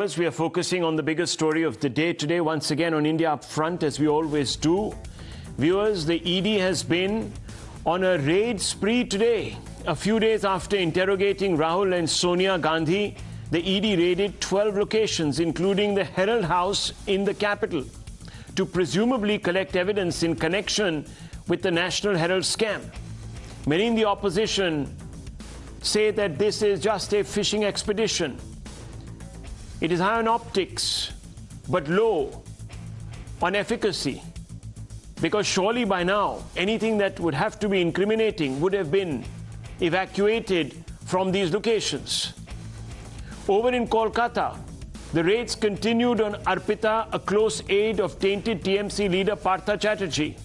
We are focusing on the biggest story of the day today, once again on India Upfront, as we always do. Viewers, the ED has been on a raid spree today. A few days after interrogating Rahul and Sonia Gandhi, the ED raided 12 locations, including the Herald House in the capital, to presumably collect evidence in connection with the National Herald scam. Many in the opposition say that this is just a fishing expedition. It is high on optics, but low on efficacy. Because surely by now, anything that would have to be incriminating would have been evacuated from these locations. Over in Kolkata, the raids continued on Arpita, a close aide of tainted TMC leader Patra Chatterjee.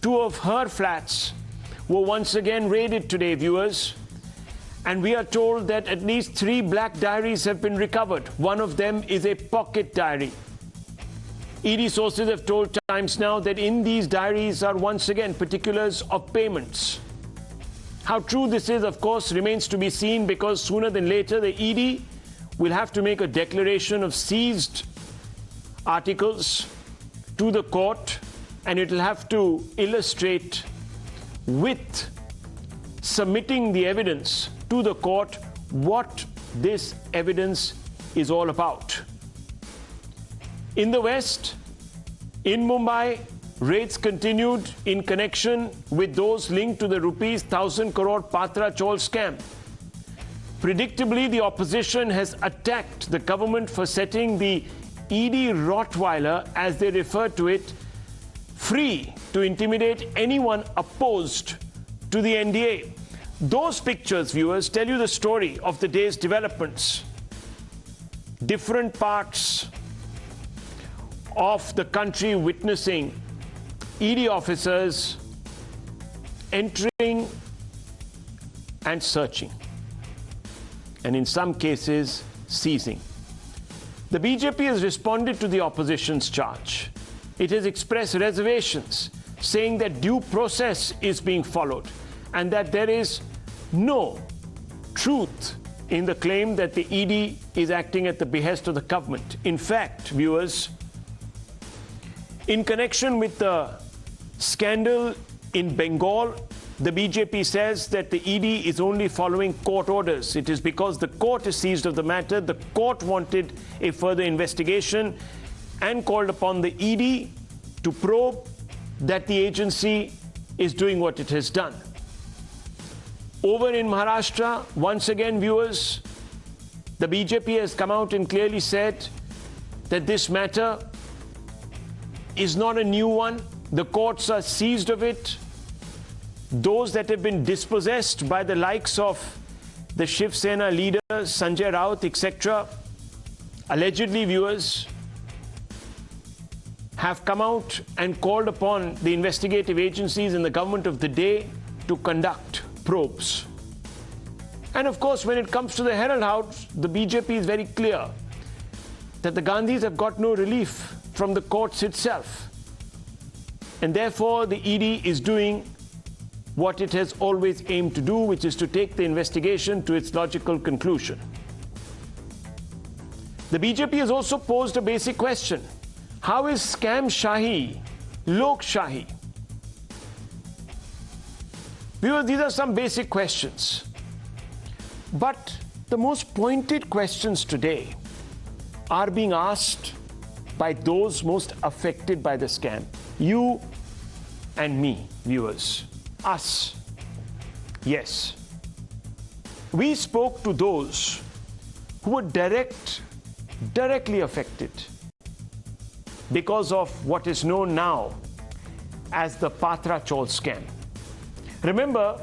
Two of her flats were once again raided today, viewers. And we are told that at least 3 black diaries have been recovered. One of them is a pocket diary. ED sources have told Times Now that in these diaries are once again particulars of payments. How true this is, of course, remains to be seen, because sooner than later the ED will have to make a declaration of seized articles to the court, and it will have to illustrate with submitting the evidence to the court what this evidence is all about. In the West, in Mumbai, raids continued in connection with those linked to the rupees 1,000 crore Patra Chawl scam. Predictably, the opposition has attacked the government for setting the ED Rottweiler, as they refer to it, free to intimidate anyone opposed to the NDA. Those pictures, viewers, tell you the story of the day's developments. Different parts of the country witnessing ED officers entering and searching, and in some cases seizing. The BJP has responded to the opposition's charge. It has expressed reservations, saying that due process is being followed and that there is no truth in the claim that the ED is acting at the behest of the government. In fact, viewers, in connection with the scandal in Bengal, the BJP says that the ED is only following court orders. It is because the court is seized of the matter. The court wanted a further investigation and called upon the ED to probe that the agency is doing what it has done. Over in Maharashtra, once again, viewers, the BJP has come out and clearly said that this matter is not a new one. The courts are seized of it. Those that have been dispossessed by the likes of the Shiv Sena leader, Sanjay Raut, etc., allegedly, viewers, have come out and called upon the investigative agencies and the government of the day to conduct probes. And of course, when it comes to the Herald House, the BJP is very clear that the Gandhis have got no relief from the courts itself. And therefore, the ED is doing what it has always aimed to do, which is to take the investigation to its logical conclusion. The BJP has also posed a basic question. How is scam Shahi Lok Shahi? Viewers, these are some basic questions. But the most pointed questions today are being asked by those most affected by the scam. You and me, viewers. Us. Yes. We spoke to those who were directly affected because of what is known now as the Patra Chawl scam. Remember,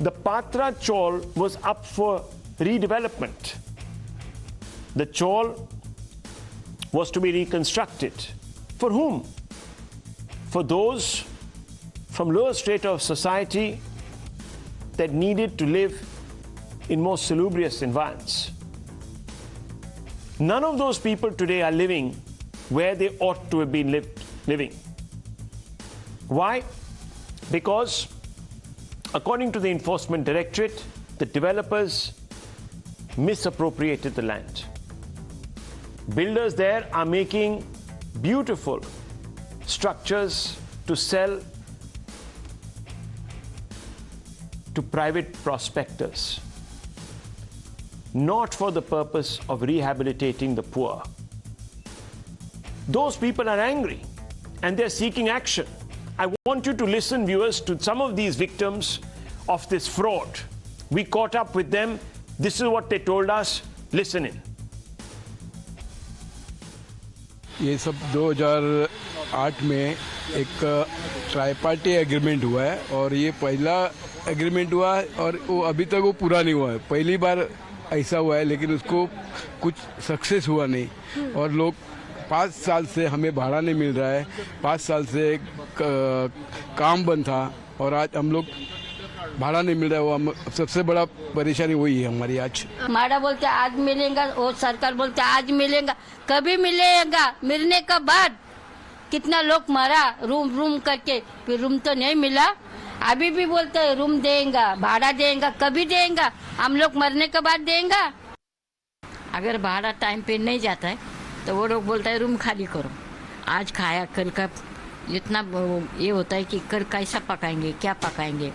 the Patra Chawl was up for redevelopment. The chawl was to be reconstructed. For whom? For those from lower strata of society that needed to live in more salubrious environments. None of those people today are living where they ought to have been living. Why? Because according to the Enforcement Directorate, the developers misappropriated the land. builders there are making beautiful structures to sell to private prospectors, not for the purpose of rehabilitating the poor. Those people are angry and they're seeking action. I want you to listen, viewers, to some of these victims of this fraud. We caught up with them. This is what they told us. Listen in. ये सब 2008 में एक ट्राईपार्टी agreement हुआ है और ये पहला agreement हुआ है और वो अभी तक वो पूरा नहीं हुआ है। पहली बार ऐसा हुआ है लेकिन उसको कुछ सक्सेस हुआ नहीं और लोग 5 साल से हमें भाड़ा नहीं मिल रहा है। 5 साल से काम बंद था और आज हम लोग भाड़ा नहीं मिल रहा है। वो सबसे बड़ा परेशानी वही है हमारी आज। हमारा बोलते आज मिलेगा और सरकार बोलते आज मिलेगा। कभी मिलेगा? मिलने का बाद कितना लोग मरा रूम करके, फिर रूम तो नहीं मिला। अभी भी बोलते हैं रूम देंगे, भाड़ा देंगे, कभी देंगे? हम लोग मरने के बाद देंगे। अगर भाड़ा टाइम पे नहीं जाता है तो वो लोग बोलता है रूम खाली करो। आज खाया कल का इतना ये होता है कि कल कैसा पकाएंगे, क्या पकाएंगे।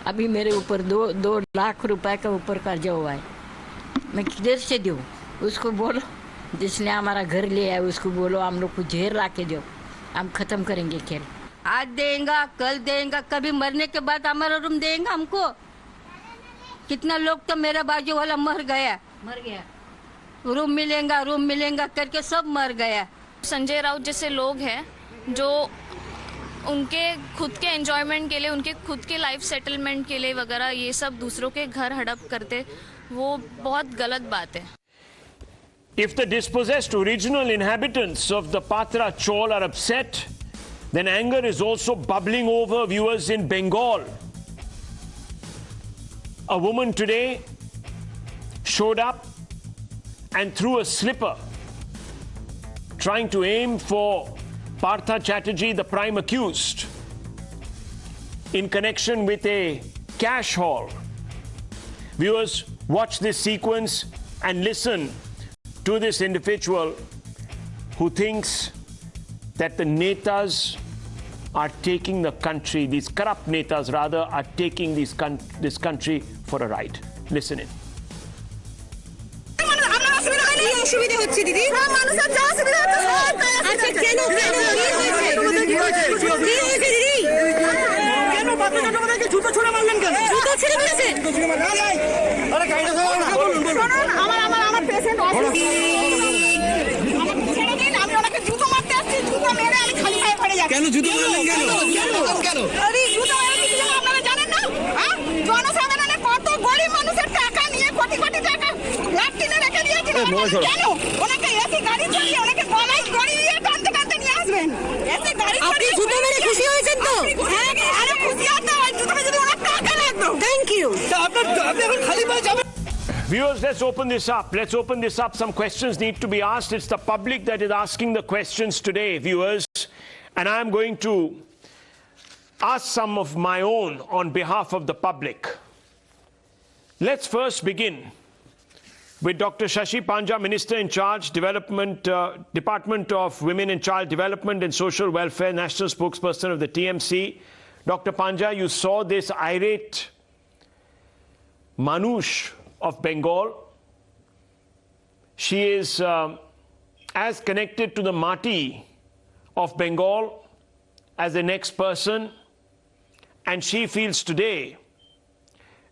अभी मेरे ऊपर 2 लाख रुपए का ऊपर कर्जा हुआ है। मैं किधर से दूँ? उसको बोलो जिसने हमारा घर लिया है उसको बोलो हम लोग को जेर ला के दो, हम खत्म करेंगे खेल। आज देंगे, कल देंगे, कभी मरने के बाद हमारा रूम देंगे हमको। कितना लोग तो मेरा बाजू वाला मर गया। रूम मिलेगा करके सब मर गया। संजय राउत जैसे लोग हैं जो उनके खुद के एंजॉयमेंट के लिए, उनके खुद के लाइफ सेटलमेंट के लिए वगैरह ये सब दूसरों के घर हड़प करते, वो बहुत गलत बात है। If the dispossessed original inhabitants of the Patra Chawl are upset, then anger is also bubbling over, viewers, in Bengal. A woman today showed up and threw a slipper, trying to aim for Partha Chatterjee, the prime accused, in connection with a cash haul. Viewers, watch this sequence and listen to this individual who thinks that the netas are taking the country, these corrupt netas rather, are taking this country for a ride. Listen in. Thank you. Viewers, let's open this up. Let's open this up. Some questions need to be asked. It's the public that is asking the questions today, viewers. And I'm going to ask some of my own on behalf of the public. Let's first begin with Dr. Shashi Panja, Minister in charge, Department of Women and Child Development and Social Welfare, National Spokesperson of the TMC. Dr. Panja, you saw this irate Manush of Bengal. She is as connected to the Mati of Bengal as the next person, and she feels today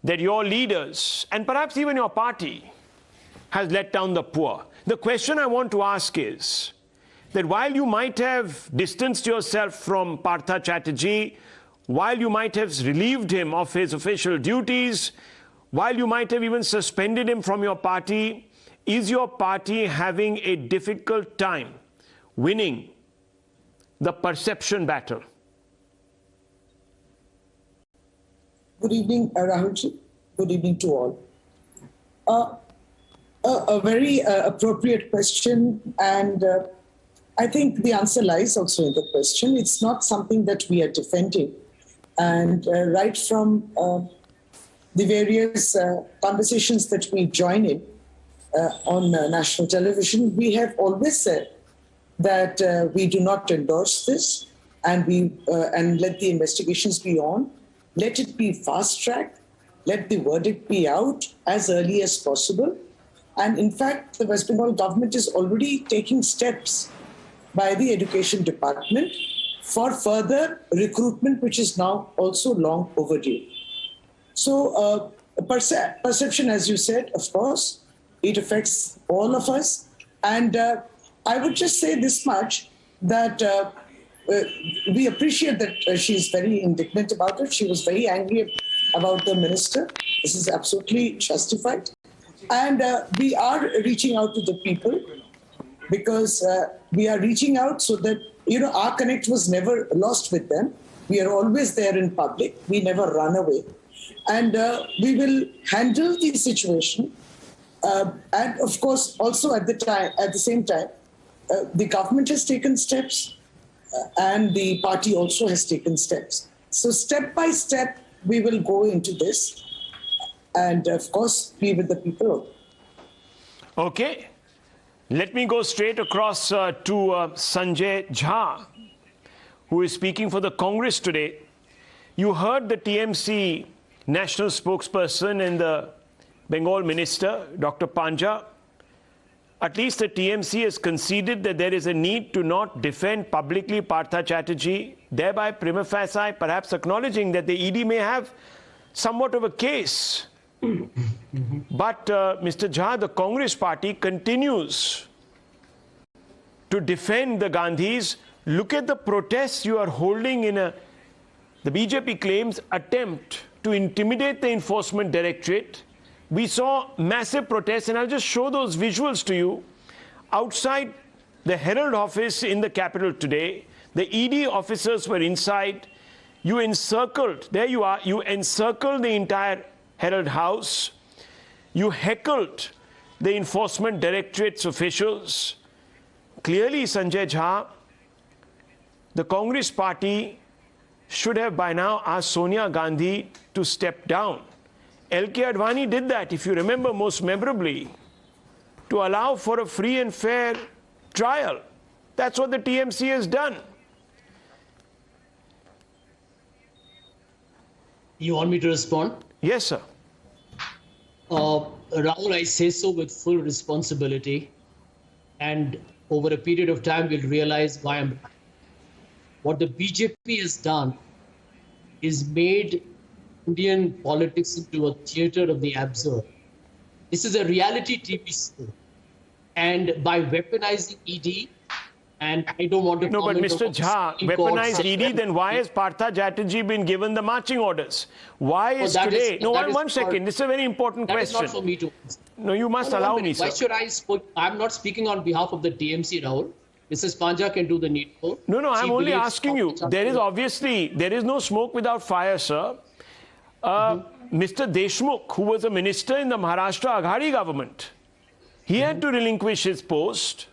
that your leaders, and perhaps even your party, has let down the poor. The question I want to ask is that while you might have distanced yourself from Partha Chatterjee, while you might have relieved him of his official duties, while you might have even suspended him from your party, is your party having a difficult time winning the perception battle? Good evening, Rahul. Good evening to all. A very appropriate question, and I think the answer lies also in the question. It's not something that we are defending. And right from the various conversations that we join in, on national television, we have always said that we do not endorse this, and let the investigations be on. Let it be fast-tracked. Let the verdict be out as early as possible. And in fact, the West Bengal government is already taking steps by the Education Department for further recruitment, which is now also long overdue. So perception, as you said, of course, it affects all of us. And I would just say this much, that we appreciate that she's very indignant about it. She was very angry about the minister. This is absolutely justified. And we are reaching out to the people, because we are reaching out so that, our connect was never lost with them. We are always there in public. We never run away. And we will handle the situation. And of course, also at the same time, the government has taken steps, and the party also has taken steps. So step by step, we will go into this, and of course, be with the people. Okay. Let me go straight across to Sanjay Jha, who is speaking for the Congress today. You heard the TMC national spokesperson and the Bengal minister, Dr. Panja. At least the TMC has conceded that there is a need to not defend publicly Partha Chatterjee, thereby prima facie perhaps acknowledging that the ED may have somewhat of a case. But Mr. Jha, the Congress party continues to defend the Gandhis. Look at the protests you are holding in the BJP claims attempt to intimidate the Enforcement Directorate. We saw massive protests, and I'll just show those visuals to you. Outside the Herald office in the capital today, the ED officers were inside. You encircled, there you are, you encircled the entire Herald house. You heckled the Enforcement Directorate's officials. Clearly, Sanjay Jha, the Congress party should have by now asked Sonia Gandhi to step down. L.K. Advani did that, if you remember most memorably, to allow for a free and fair trial. That's what the TMC has done. You want me to respond? Yes, sir. Rahul, I say so with full responsibility. And over a period of time, we'll realize why I'm... What the BJP has done is made Indian politics into a theater of the absurd. This is a reality TV show. And by weaponizing ED, and I don't want to... No, but Mr. Jha, weaponized ED, then why has Partha Chatterjee been given the marching orders? Why is today... No, one second. This is a very important question. That is not for me to... No, you must allow me, sir. Why should I... I'm not speaking on behalf of the TMC, Rahul. Mrs. Panja can do the needful. No, I'm only asking you. There is obviously... There is no smoke without fire, sir. Mr. Deshmukh, who was a minister in the Maharashtra Aghadi government, he had to relinquish his post.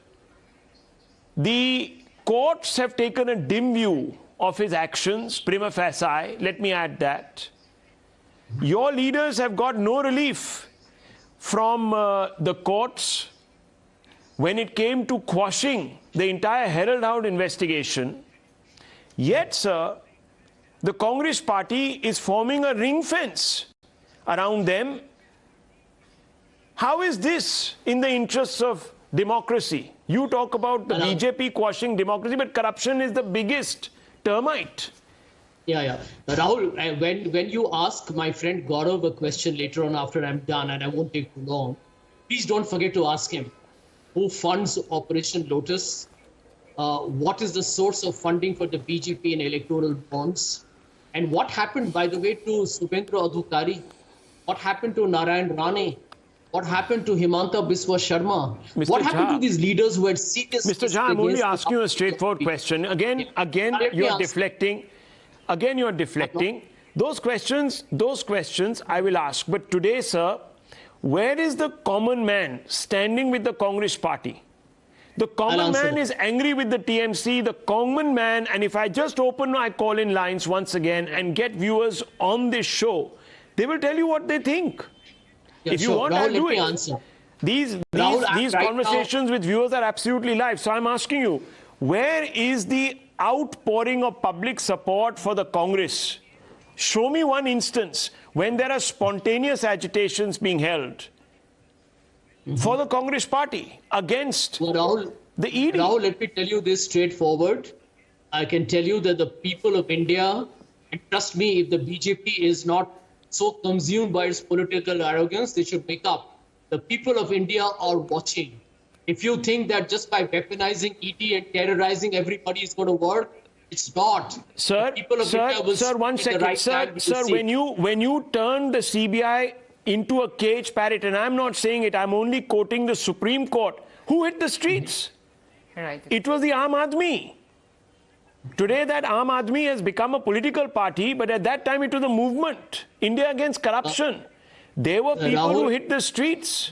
The courts have taken a dim view of his actions, prima facie. Let me add that. Your leaders have got no relief from the courts when it came to quashing the entire Herald Hound investigation. Yet, sir, the Congress party is forming a ring fence around them. How is this in the interests of democracy? You talk about the BJP quashing democracy, but corruption is the biggest termite. Yeah. Rahul, when you ask my friend Gaurav a question later on after I'm done, and I won't take too long, please don't forget to ask him who funds Operation Lotus, what is the source of funding for the BJP and electoral bonds, and what happened, by the way, to Subhendra Adhikari, what happened to Narayan Rane, what happened to Himanta Biswa Sharma? Mr. What happened Jha, to these leaders who had serious... Mr. Jha, I'm only asking you a straightforward question. Again, you're deflecting. Again, you're deflecting. Those questions I will ask. But today, sir, where is the common man standing with the Congress party? The common man is angry with the TMC. The common man, and if I just open my call-in lines once again and get viewers on this show, they will tell you what they think. Yeah, if you want, Rahul, I'll do let me it. answer. These Rahul, right conversations with viewers are absolutely live. So I'm asking you, where is the outpouring of public support for the Congress? Show me one instance when there are spontaneous agitations being held for the Congress party against Rahul, the ED. Rahul, let me tell you this straightforward. I can tell you that the people of India, and trust me, if the BJP is not so consumed by its political arrogance, they should wake up. The people of India are watching. If you think that just by weaponizing ED and terrorizing everybody is going to work, it's not. Sir, one second. Sir, when you turn the CBI into a cage parrot, and I'm not saying it, I'm only quoting the Supreme Court, who hit the streets? Right. It was the Aam Aadmi. Today that Aam Aadmi has become a political party, but at that time it was a movement, India Against Corruption. There were people who hit the streets.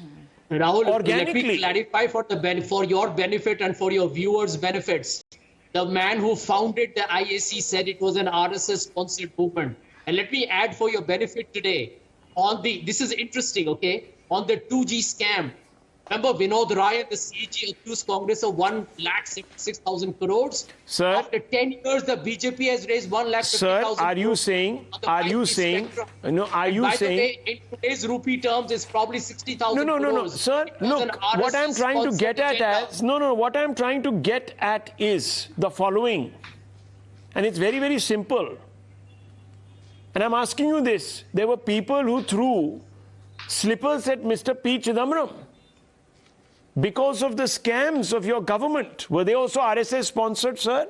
Rahul, organically. let me clarify for your benefit and for your viewers' benefits. The man who founded the IAC said it was an RSS-sponsored movement. And let me add for your benefit today, this is interesting, okay? On the 2G scam, remember Vinod Rai and the CEG accused Congress of 1,76,000 crores? Sir, after 10 years, the BJP has raised 1,50,000 sir, are you crores saying, on the are you by saying, the way, in today's rupee terms, it's probably 60,000 no, sir, look, what I'm trying to get at what I'm trying to get at is the following, and it's very, very simple. And I'm asking you this, there were people who threw slippers at Mr. P. Chidambaram because of the scams of your government. Were they also RSS sponsored, sir?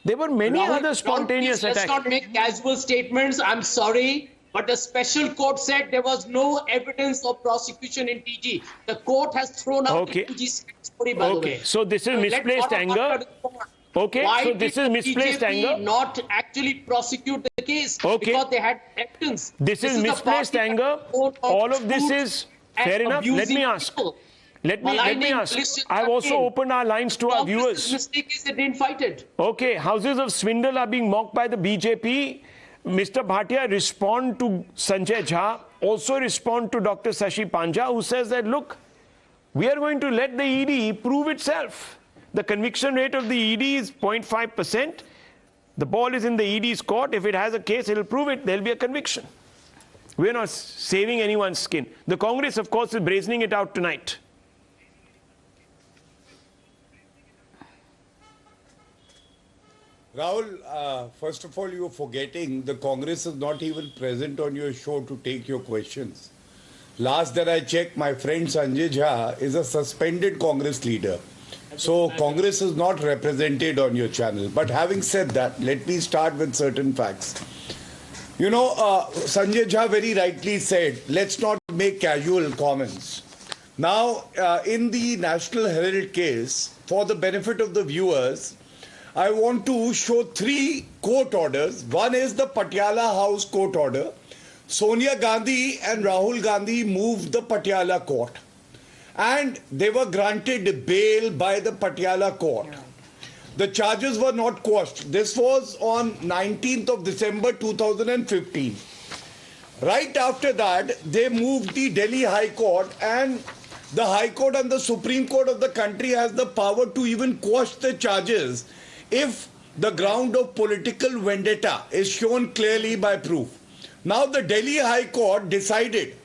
There were many other spontaneous attacks. Let's not make casual statements. I'm sorry, but the special court said there was no evidence of prosecution in TG. The court has thrown out the TG story, by the way. So this is misplaced anger. Okay, why so this is misplaced anger. Not actually prosecute the case because they had evidence. This is misplaced anger. All of this is fair enough. Let me ask. Let me ask. I've also opened our lines to our viewers. The mistake is they didn't fight it. Okay, houses of swindle are being mocked by the BJP. Mr. Bhatia respond to Sanjay Jha, also respond to Dr. Shashi Panja, who says that, look, we are going to let the ED prove itself. The conviction rate of the ED is 0.5%. The ball is in the ED's court. If it has a case, it will prove it. There will be a conviction. We're not saving anyone's skin. The Congress, of course, is brazening it out tonight. Rahul, first of all, you're forgetting the Congress is not even present on your show to take your questions. Last that I checked, my friend Sanjay Jha is a suspended Congress leader. So Congress is not represented on your channel. But having said that, let me start with certain facts. You know, Sanjay Jha very rightly said, let's not make casual comments. Now, in the National Herald case, for the benefit of the viewers, I want to show 3 court orders. One is the Patiala House court order. Sonia Gandhi and Rahul Gandhi moved the Patiala court. And they were granted bail by the Patiala court. The charges were not quashed. This was on 19th of December 2015. Right after that, they moved the Delhi High Court, and the High Court and the Supreme Court of the country has the power to even quash the charges if the ground of political vendetta is shown clearly by proof. Now the Delhi High Court decided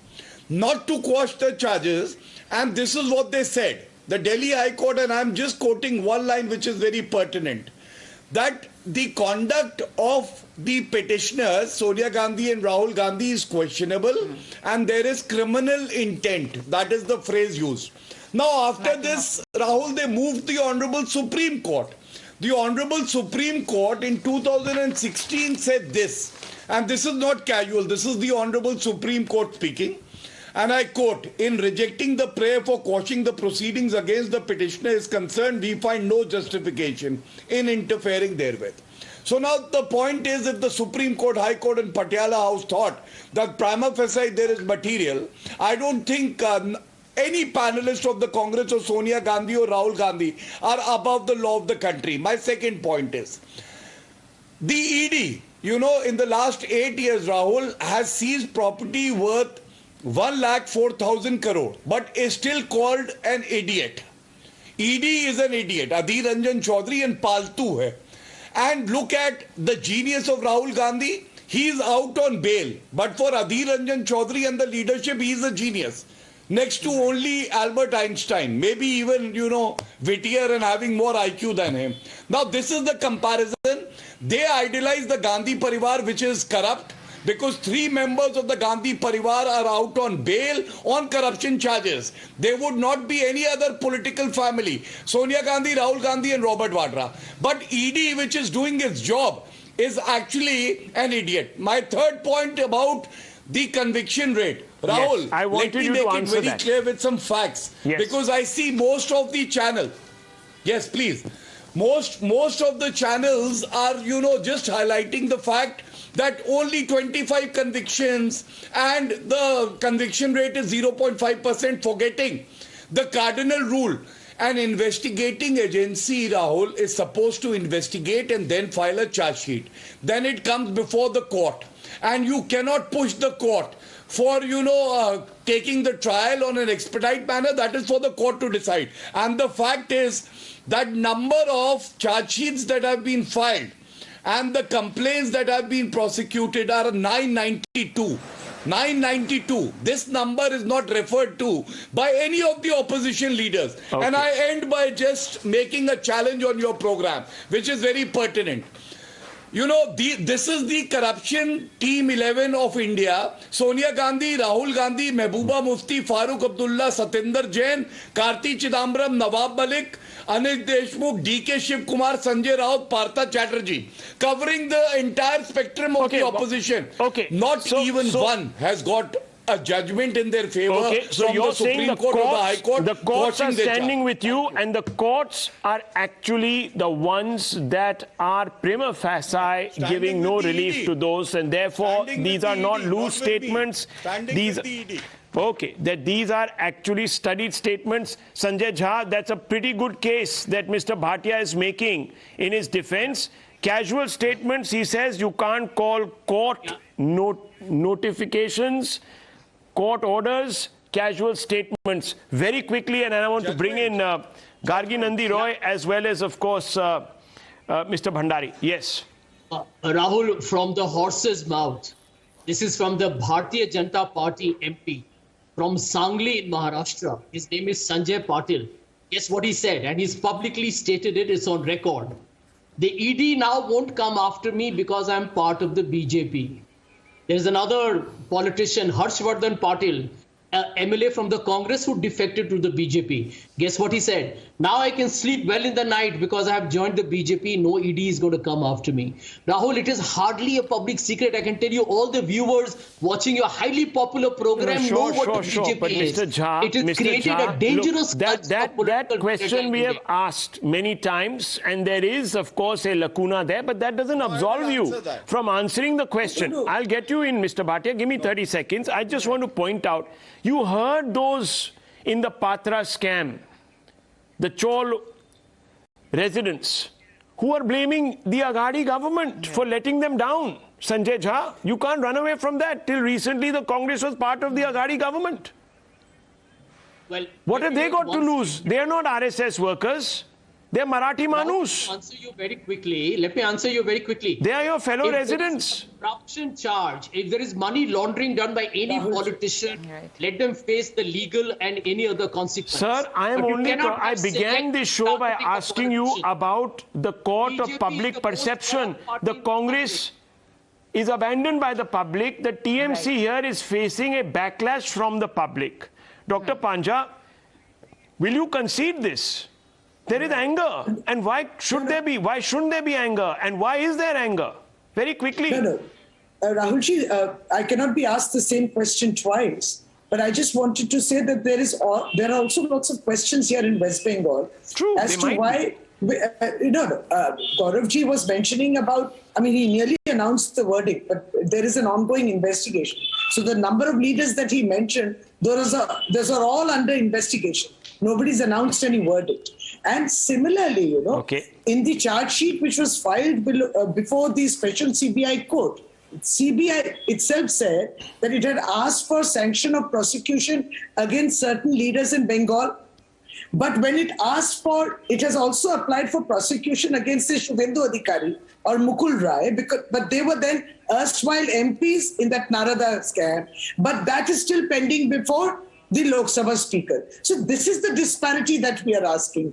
not to quash the charges, and this is what they said. The Delhi High Court, and I'm just quoting one line which is very pertinent, that the conduct of the petitioners, Sonia Gandhi and Rahul Gandhi, is questionable and there is criminal intent. That is the phrase used. Now after this, Rahul, they moved the Honorable Supreme Court. The Honorable Supreme Court in 2016 said this, and this is not casual, this is the Honorable Supreme Court speaking, and I quote, in rejecting the prayer for quashing the proceedings against the petitioner is concerned, we find no justification in interfering therewith. So now the point is, if the Supreme Court, High Court and Patiala House thought that prima facie there is material, I don't think any panelist of the Congress or Sonia Gandhi or Rahul Gandhi are above the law of the country. My second point is, the ED, you know, in the last 8 years, Rahul, has seized property worth 1,04,000 crore, but is still called an idiot. ED is an idiot. Adhir Ranjan Chaudhary and Paltu hai. And look at the genius of Rahul Gandhi. He is out on bail. But for Adhir Ranjan Chaudhary and the leadership, he is a genius. Next to only Albert Einstein, maybe even, wittier and having more IQ than him. Now, this is the comparison. They idolize the Gandhi Parivaar, which is corrupt, because 3 members of the Gandhi Parivaar are out on bail on corruption charges. There would not be any other political family. Sonia Gandhi, Rahul Gandhi and Robert Vadra. But ED, which is doing its job, is actually an idiot. My third point about the conviction rate. Rahul, yes, I wanted let me you make to it very clear with some facts. Yes. Because I see most of the channel. Yes, please. Most of the channels are, just highlighting the fact that only 25 convictions and the conviction rate is 0.5%, forgetting the cardinal rule. An investigating agency, Rahul, is supposed to investigate and then file a charge sheet. Then it comes before the court. And you cannot push the court for, taking the trial on an expedite manner. That is for the court to decide. And the fact is that number of charge sheets that have been filed and the complaints that have been prosecuted are 992. 992. This number is not referred to by any of the opposition leaders. Okay. And I end by just making a challenge on your program, which is very pertinent. This is the corruption team 11 of India. Sonia Gandhi, Rahul Gandhi, Mehbooba Mufti, Farooq Abdullah, Satinder Jain, Karti Chidambaram, Nawab Malik, Anish Deshmukh, DK Shiv Kumar, Sanjay Raut, Partha Chatterjee, covering the entire spectrum of the opposition. Okay. Not even one has got a judgment in their favor. Okay, so from you're the saying Supreme Court or the High Court. The courts are standing with you, and the courts are actually the ones that are prima facie giving no relief to those, and therefore these are not loose statements. Okay, that these are actually studied statements. Sanjay Jha, that's a pretty good case that Mr. Bhatia is making in his defense. Casual statements, he says you can't call court notifications, court orders, casual statements. Very quickly, and I want to bring in Gargi Nandi Roy as well as, of course, Mr. Bhandari. Yes. Rahul, from the horse's mouth. This is from the Bharatiya Janata Party MP from Sangli in Maharashtra. His name is Sanjay Patil. Guess what he said? And he's publicly stated it. It's on record. The ED now won't come after me because I'm part of the BJP. There's another politician, Harshvardhan Patil, MLA from the Congress who defected to the BJP. Guess what he said? Now I can sleep well in the night because I have joined the BJP. No ED is going to come after me. Rahul, it is hardly a public secret. I can tell you all the viewers watching your highly popular program know what the BJP is. Mr. Jha, it has created a dangerous that question we have asked many times, and there is, of course, a lacuna there, but that doesn't absolve you from answering the question. I'll get you in, Mr. Bhatia. Give me 30 seconds. I just want to point out, you heard those in the Patra scam, the Chawl residents, who are blaming the Aghadi government for letting them down. Sanjay Jha, you can't run away from that. Till recently, the Congress was part of the Aghadi government. Well, what have they got to lose? They are not RSS workers. They are Marathi Manus. Let me answer you very quickly. They are your fellow residents. Corruption charge. If there is money laundering done by any politician, let them face the legal and any other consequence. Sir, I began this show by asking you about the court of public perception. The Congress is abandoned by the public. The TMC here is facing a backlash from the public. Dr. Panja, will you concede this? There is anger, and why should there be? Why shouldn't there be anger, and why is there anger? Very quickly. No. Rahulji, I cannot be asked the same question twice, but I just wanted to say that there are also lots of questions here in West Bengal. True, as to why. Gauravji was mentioning about, he nearly announced the verdict, but there is an ongoing investigation. So the number of leaders that he mentioned, those are all under investigation. Nobody's announced any verdict. And similarly, in the charge sheet which was filed before the special CBI court, CBI itself said that it had asked for sanction of prosecution against certain leaders in Bengal. But when it asked for, it has also applied for prosecution against the Shubhendu Adhikari or Mukul Rai, but they were then erstwhile MPs in that Narada scam. But that is still pending before the Lok Sabha Speaker. So this is the disparity that we are asking,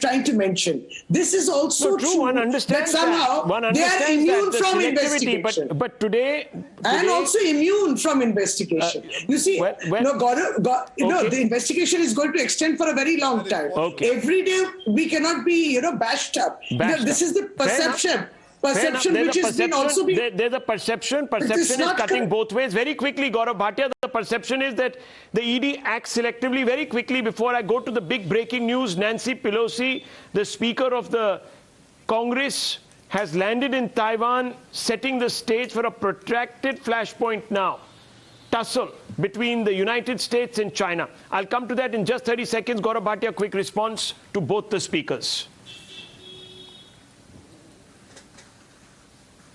trying to mention. This is also true one understands that somehow they are immune from investigation. But today... And also immune from investigation. You see, the investigation is going to extend for a very long time. Okay. Every day we cannot be, bashed up. This is the perception. Perception which has been also been... There's a perception. Perception is cutting both ways. Very quickly, Gaurav Bhatia, the perception is that the ED acts selectively. Very quickly, before I go to the big breaking news, Nancy Pelosi, the Speaker of the Congress, has landed in Taiwan, setting the stage for a protracted flashpoint now. Tussle between the United States and China. I'll come to that in just 30 seconds. Gaurav Bhatia, quick response to both the speakers.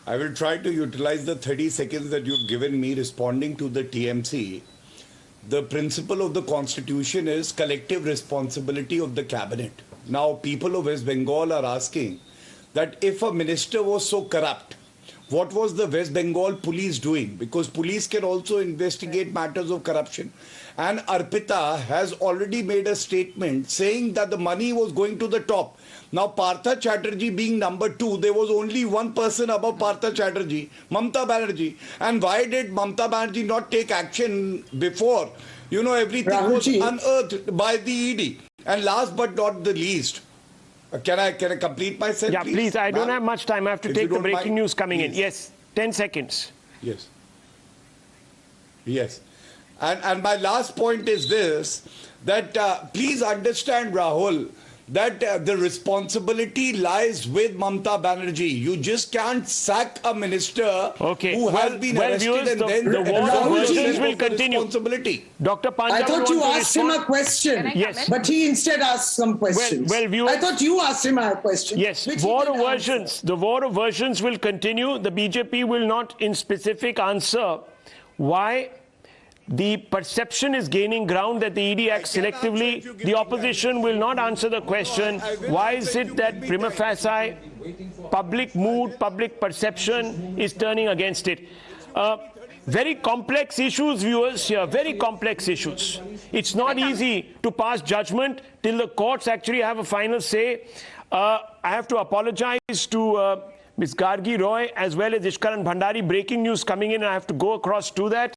I will try to utilize the 30 seconds that you've given me responding to the TMC. The principle of the Constitution is collective responsibility of the cabinet. Now, people of West Bengal are asking that if a minister was so corrupt, what was the West Bengal police doing? Because police can also investigate matters of corruption. And Arpita has already made a statement saying that the money was going to the top. Now, Partha Chatterjee being number 2, there was only one person above Partha Chatterjee, Mamta Banerjee. And why did Mamta Banerjee not take action before? Everything was unearthed by the ED. And last but not the least, can I complete my sentence? Yeah, please. I don't have much time. I have to take the breaking news coming in. Yes, 10 seconds. Yes. Yes. And my last point is this, that please understand, Rahul, that the responsibility lies with Mamta Banerjee. You just can't sack a minister who has been arrested and then the war of versions will continue. Responsibility. Dr. Panja, I thought you asked him a question. Yes. But he instead asked some questions. I thought you asked him a question. Yes. War of versions. The war of versions will continue. The BJP will not in specific answer why the perception is gaining ground that the ED acts selectively. The opposition will not answer the question, why is it that prima facie public mood, public perception is turning against it? Very complex issues, viewers, here. Very complex issues. It's not easy to pass judgment till the courts actually have a final say. I have to apologize to Ms. Gargi Roy as well as Ishkaran Bhandari. Breaking news coming in, and I have to go across to that.